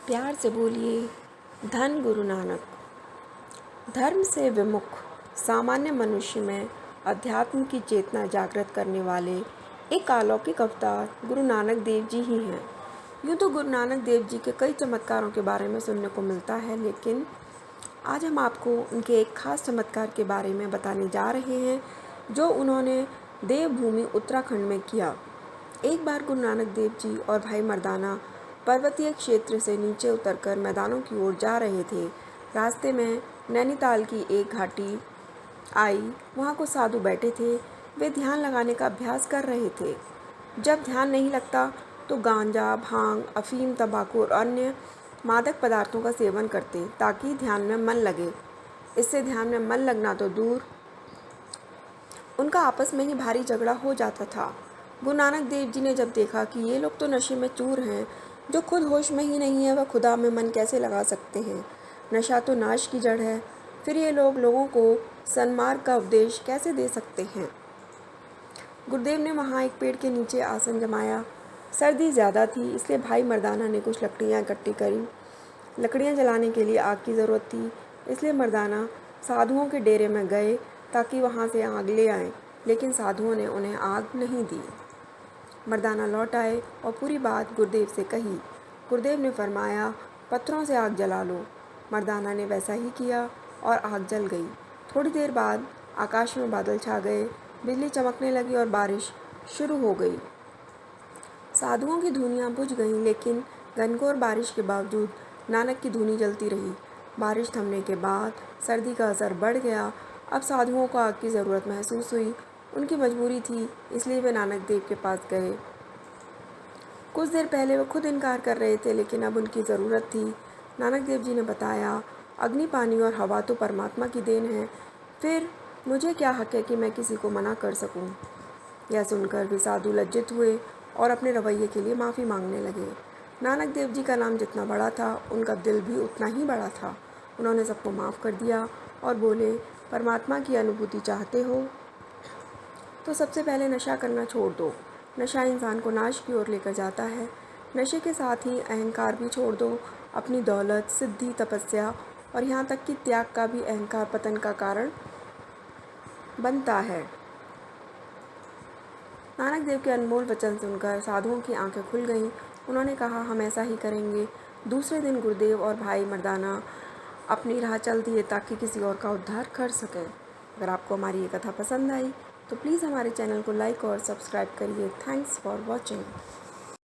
प्यार से बोलिए धन गुरु नानक। धर्म से विमुख सामान्य मनुष्य में अध्यात्म की चेतना जागृत करने वाले एक अलौकिक अवतार गुरु नानक देव जी ही हैं। यूँ तो गुरु नानक देव जी के कई चमत्कारों के बारे में सुनने को मिलता है, लेकिन आज हम आपको उनके एक खास चमत्कार के बारे में बताने जा रहे हैं जो उन्होंने देवभूमि उत्तराखंड में किया। एक बार गुरु नानक देव जी और भाई मर्दाना पर्वतीय क्षेत्र से नीचे उतरकर मैदानों की ओर जा रहे थे। रास्ते में नैनीताल की एक घाटी आई। वहाँ कुछ साधु बैठे थे। वे ध्यान लगाने का अभ्यास कर रहे थे। जब ध्यान नहीं लगता तो गांजा, भांग, अफीम, तंबाकू और अन्य मादक पदार्थों का सेवन करते ताकि ध्यान में मन लगे। इससे ध्यान में मन लगना तो दूर, उनका आपस में ही भारी झगड़ा हो जाता था। गुरु नानक देव जी ने जब देखा कि ये लोग तो नशे में चूर हैं, जो खुद होश में ही नहीं है वह खुदा में मन कैसे लगा सकते हैं। नशा तो नाश की जड़ है, फिर ये लोगों को सन्मार्ग का उपदेश कैसे दे सकते हैं। गुरुदेव ने वहाँ एक पेड़ के नीचे आसन जमाया। सर्दी ज़्यादा थी, इसलिए भाई मर्दाना ने कुछ लकड़ियाँ इकट्ठी करी। लकड़ियाँ जलाने के लिए आग की ज़रूरत थी, इसलिए मर्दाना साधुओं के डेरे में गए ताकि वहाँ से आग ले आएं, लेकिन साधुओं ने उन्हें आग नहीं दी। मर्दाना लौट आए और पूरी बात गुरुदेव से कही। गुरुदेव ने फरमाया, पत्थरों से आग जला लो। मर्दाना ने वैसा ही किया और आग जल गई। थोड़ी देर बाद आकाश में बादल छा गए, बिजली चमकने लगी और बारिश शुरू हो गई। साधुओं की धूनियाँ बुझ गईं, लेकिन घनघोर बारिश के बावजूद नानक की धूनी जलती रही। बारिश थमने के बाद सर्दी का असर बढ़ गया। अब साधुओं को आग की ज़रूरत महसूस हुई। उनकी मजबूरी थी, इसलिए वे नानक देव के पास गए। कुछ देर पहले वे खुद इनकार कर रहे थे, लेकिन अब उनकी ज़रूरत थी। नानक देव जी ने बताया, अग्नि, पानी और हवा तो परमात्मा की देन है, फिर मुझे क्या हक है कि मैं किसी को मना कर सकूं। यह सुनकर वे साधु लज्जित हुए और अपने रवैये के लिए माफ़ी मांगने लगे। नानक देव जी का नाम जितना बड़ा था, उनका दिल भी उतना ही बड़ा था। उन्होंने सबको माफ़ कर दिया और बोले, परमात्मा की अनुभूति चाहते हो तो सबसे पहले नशा करना छोड़ दो। नशा इंसान को नाश की ओर लेकर जाता है। नशे के साथ ही अहंकार भी छोड़ दो। अपनी दौलत, सिद्धि, तपस्या और यहाँ तक कि त्याग का भी अहंकार पतन का कारण बनता है। नानक देव के अनमोल वचन सुनकर साधुओं की आंखें खुल गईं। उन्होंने कहा, हम ऐसा ही करेंगे। दूसरे दिन गुरुदेव और भाई मर्दाना अपनी राह चल दिए ताकि किसी और का उद्धार कर सके। अगर आपको हमारी ये कथा पसंद आई तो प्लीज़ हमारे चैनल को लाइक और सब्सक्राइब करिए। Thanks for watching.